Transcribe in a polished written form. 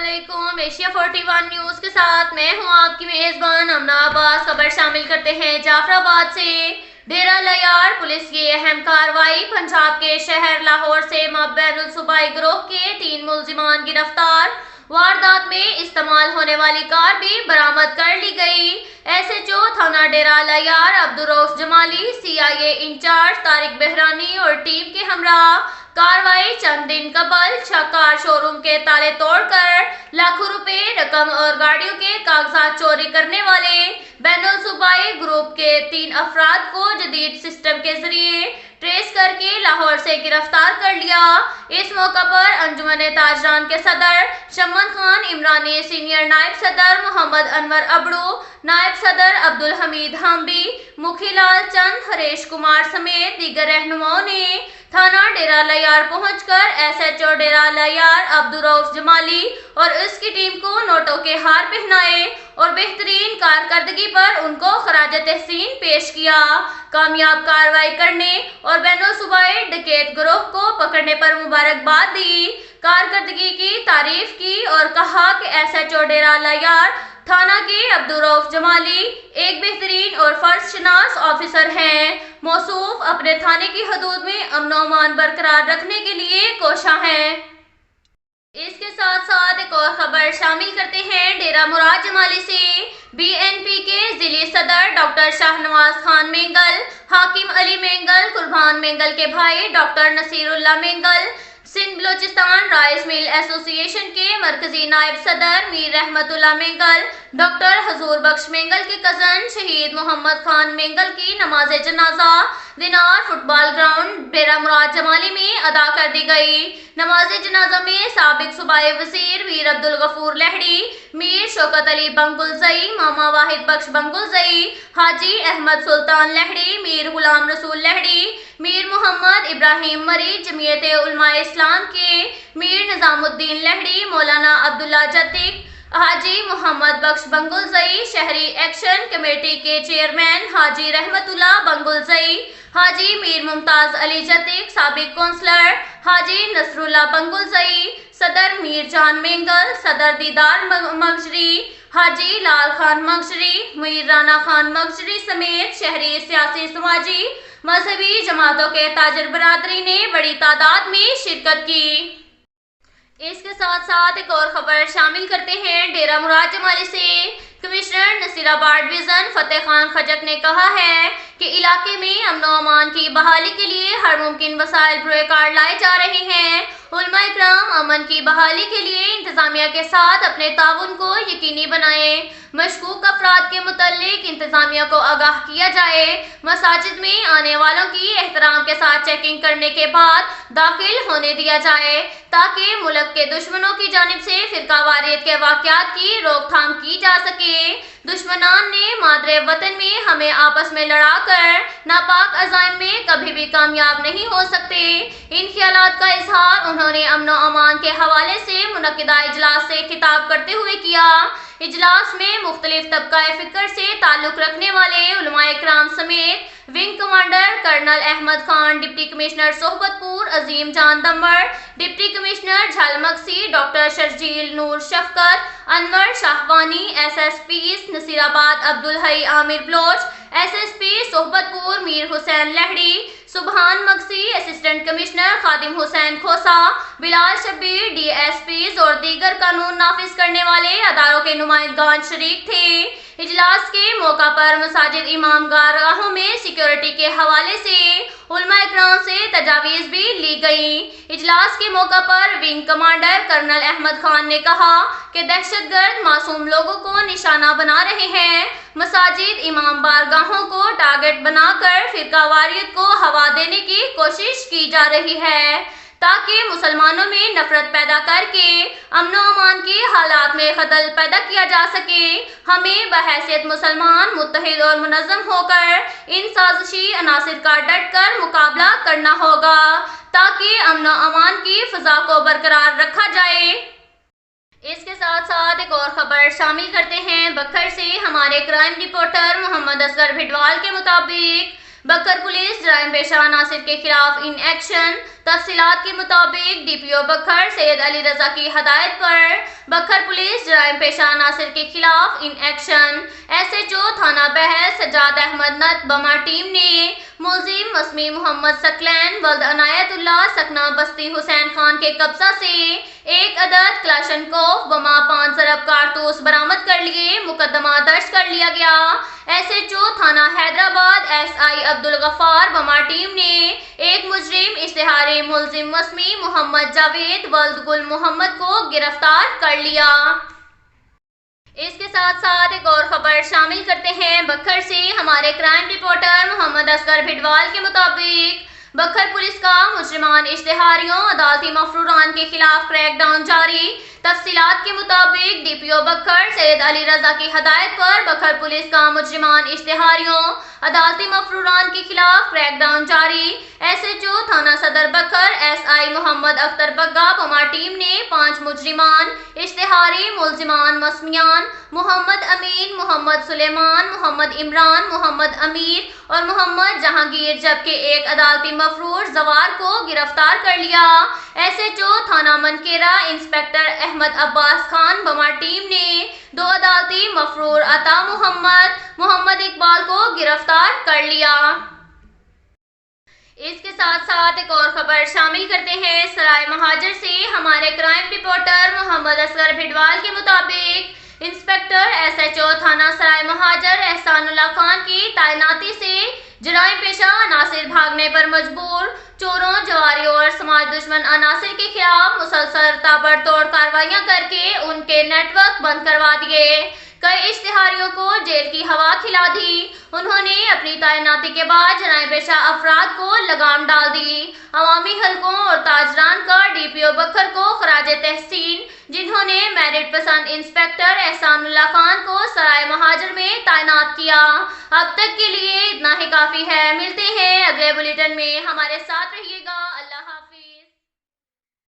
अस्सलामुअलैकुम। Asia 41 news के साथ मैं हूं आपकी मेज़बान अमना अब्बास। खबर शामिल करते हैं जाफराबाद से। डेरा लयार पुलिस की अहम कार्रवाई। पंजाब के शहर लाहौर से बैनुल सूबाई गिरोह के 3 मुलजिमान गिरफ्तार। वारदात में इस्तेमाल होने वाली कार भी बरामद कर ली गई। SHO थाना डेरा lawyer Abdul Rauf Jamali, CIA in charge Tariq बहरानी और टीम के हमरा कार्रवाई चंद दिन कबल कार शोरूम के ताले तोड़कर लाखों रुपए रकम और गाड़ियों के कागजात चोरी करने वाले बैनुल सूबाई ग्रुप के 3 अफराद को जदीद सिस्टम के जरिए ट्रेस करके लाहौर से गिरफ्तार कर लिया। इस मौका पर अंजुमन ताजरान के सदर शम्मन खान इमरानी, सीनियर नायब सदर मोहम्मद अनवर अबड़ू, नायब सदर अब्दुल हमीद हाम्बी, मुखीलाल चंद, हरेश कुमार समेत दीगर रहनुमाओं ने थाना डेरा लयार पहुंचकर SHO डेरा लयार अब्दुल रऊफ जमाली और उसकी टीम को नोटों के हार पहनाए और बेहतरीन कारकर्दगी पर उनको खराज तहसीन पेश किया। कामयाब कार्रवाई करने और बैनुल सूबाई डकैत गिरोह को पकड़ने पर मुबारकबाद दी, कारकर्दगी की तारीफ की और कहा कि SHO डेरा लयार थाना के अब्दुल रऊफ जमाली एक बेहतरीन और फर्जशनास ऑफिसर हैं। मौसूफ अपने थाने की हदूद में अमन और अमान बरकरार रखने के लिए कोशां हैं। इसके साथ साथ एक और खबर शामिल करते हैं डेरा मुराद जमाली से। BNP के जिले सदर डॉक्टर शाहनवाज खान मेंगल, हाकिम अली मेंगल, कुर्बान मेंगल के भाई doctor Nasirullah Mengal, Sindh Balochistan rice mill association के मरकजी नायब सदर मीर रहमतुल्लाह मेंगल, डॉक्टर हजूर बख्श मेंगल के कजन शहीद मोहम्मद खान मेंगल की नमाज जनाजा दिनार फुटबॉल ग्राउंड डेरा मुराद जमाली में अदा कर दी गई। नमाज जनाजा में साबिक सूबाई वजीर मीर अब्दुल गफूर लहड़ी, मीर शौकत अली बंगुलजई, मामा वाहिद बख्श बंगुलजई, हाजी अहमद सुल्तान लहड़ी, मीर गुलाम रसूल लहड़ी, मीर मोहम्मद इब्राहिम मरी, जमीयत उलमा इस्लाम के मीर निजामुद्दीन लहड़ी, मौलाना अब्दुल्ला जतिक, हाजी मोहम्मद बख्श बंगुलजई, शहरी एक्शन कमेटी के चेयरमैन हाजी रहमतुल्लाह बंगुलजई, हाजी मीर मुमताज अली जतिक, साबिक कौंसलर हाजी नसरुल्लाह बंगुलजई, सदर मीर जान मेंगल, सदर दीदार मगजरी, हाजी लाल खान मगजरी, मीर राना खान मगजरी समेत शहरी सियासी समाजी मजहबी जमातों के ताजर बरादरी ने बड़ी तादाद में शिरकत की। इसके साथ साथ एक और खबर शामिल करते हैं डेरा मुराद जमाली से। कमिश्नर नसीराबाद डिवीजन फतेह खान खजक ने कहा है कि इलाके में अमन और अमान की बहाली के लिए हर मुमकिन वसाइल पुरकार लाए जा रहे हैं। उलमा इकराम अमन की बहाली के लिए इंतजामिया के साथ अपने ताउन को यकीनी बनाएं। मशकूक अफराद के मुतल्लिक इंतजामिया को आगाह किया जाए। मसाजिद में आने वालों की एहतराम के साथ चेकिंग करने के बाद दाखिल होने दिया जाए ताकि मुल्क के दुश्मनों की जानिब से फिरकावारियत के वाक़यात की रोकथाम की जा सके। दुश्मनान ने मादरे वतन में हमें आपस में लड़ाकर नापाक अज़ाइम में कभी भी कामयाब नहीं हो सकते। इन ख्यालात का इजहार उन्होंने अमन और अमान के हवाले से मुनक्किदा इजलास से खिताब करते हुए किया। इजलास में मुख्तलिफ तबका फिक्र से ताल्लुक रखने वाले उलमाए इकराम समेत wing commander colonel Ahmad Khan, deputy commissioner Sohbatpur Azeem Jan Dambar, deputy commissioner Jhal Magsi doctor Sharjeel Noor Shafqat, Anwar Shahwani, SSPs Nasirabad Abdul Hai Amir Baloch, SSP Sohbatpur Mir Hussain Lehri, Subhan Magsi, assistant commissioner Khadim Hussain Khosa, Bilal Shabbir, DSPs और दीगर कानून नाफिज करने वाले अदारों के नुमाइंदगान शरीक थे। इजलास के मौका पर मसाजिद इमाम गारगाहों में सिक्योरिटी के हवाले से उलमा इकराम से तजावीज़ भी ली गई। इजलास के मौका पर wing commander colonel Ahmad Khan ने कहा कि दहशतगर्द मासूम लोगों को निशाना बना रहे हैं। मसाजिद इमाम बारगाहों को टारगेट बनाकर फिरकावारियत को हवा देने की कोशिश की जा रही है ताकि मुसलमानों में नफरत पैदा करके अमन और अमान के हालात में खदल पैदा किया जा सके। हमें बहैसियत मुसलमान मुत्तहिद और मुनज़्ज़म होकर इन साजिशी अनासिर का डट कर मुकाबला करना होगा ताकि अमन और अमान की फ़ज़ा को बरकरार रखा जाए। इसके साथ साथ एक और खबर शामिल करते हैं बखर से। हमारे क्राइम रिपोर्टर मोहम्मद असगर भिडवाल के मुताबिक बखर पुलिस जराइम पेशा अनासिर के खिलाफ इन एक्शन। तफसीलात के मुताबिक डीपीओ बखर सैयद अली रजा की हदायत पर बखर पुलिस जराइम पेशा अनासिर के खिलाफ इन एक्शन। एसएचओ थाना बहस सज्जाद अहमद नत बमा टीम ने मुलजिम मसमी मोहम्मद सकलैन वल्द अनायतुल्लाह सकना बस्ती हुसैन खान के कब्जा से एक अदद क्लाशनकोफ बमा 5 अरब कारतूस बरामद कर लिए मुकदमा दर्ज कर लिया गया। एसएचओ थाना हैदराबाद एसआई अब्दुल गफ्फार बमा टीम ने एक मुजरिम इश्तिहारी मुलजिम मसमी मोहम्मद जावेद वल्द गुल मोहम्मद को गिरफ्तार कर लिया। इसके साथ साथ एक और खबर शामिल करते हैं बखर से। हमारे क्राइम रिपोर्टर मोहम्मद असगर भिडवाल के मुताबिक बखर पुलिस का मुजरिमान इश्तिहारियों अदालती मफरूरान के खिलाफ क्रैकडाउन जारी। तफसीलात के मुताबिक डीपीओ बखर सैयद अली रजा की हदायत पर बखर पुलिस का मुजरिमान इश्तिहारियों अदालती मफरूरान के खिलाफ क्रैकडाउन जारी। एसएचओ थाना सदर बखर एसआई मोहम्मद अख्तर बग्गा बमा टीम ने 5 मुजरिमान इश्तिहारी मुलजिमान मसमियान मोहम्मद अमीन मोहम्मद सुलेमान मोहम्मद इमरान मोहम्मद अमीर और मोहम्मद जहांगीर जबकि एक अदालती मफरूर जवार को गिरफ्तार कर लिया। एसएचओ थाना मनकेरा इंस्पेक्टर अहमद अब्बास खान बमा टीम ने 2 अदालती मफरूर अता मोहम्मद इकबाल को गिरफ्तार कर लिया। इसके साथ साथ एक और खबर शामिल करते हैं सराय महाजर से। हमारे क्राइम रिपोर्टर मोहम्मद असगर भिडवाल के मुताबिक इंस्पेक्टर एसएचओ थाना सराय महाजर एहसानुल्लाह खान की तैनाती से जराइम पेशा अनासिर भागने पर मजबूर, चोरों जवारियों और समाज दुश्मन अनासिर के खिलाफ मुसलसल ताबड़तोड़ कार्रवाइयां करके उनके नेटवर्क बंद करवा दिए। कई इश्तिहारियों को जेल की हवा खिला दी। उन्होंने अपनी तैनाती के बाद जराइम पेशा अफराद को लगाम डाल दी। अवामी हलकों और ताजरान का डीपीओ बखर को खराज तहसीन, जिन्होंने मेरिट पसंद इंस्पेक्टर एहसानुल्लाह खान को सराय महाजर में तैनात किया। अब तक के लिए इतना ही काफी है। मिलते हैं अगले बुलेटिन में, हमारे साथ रहिएगा।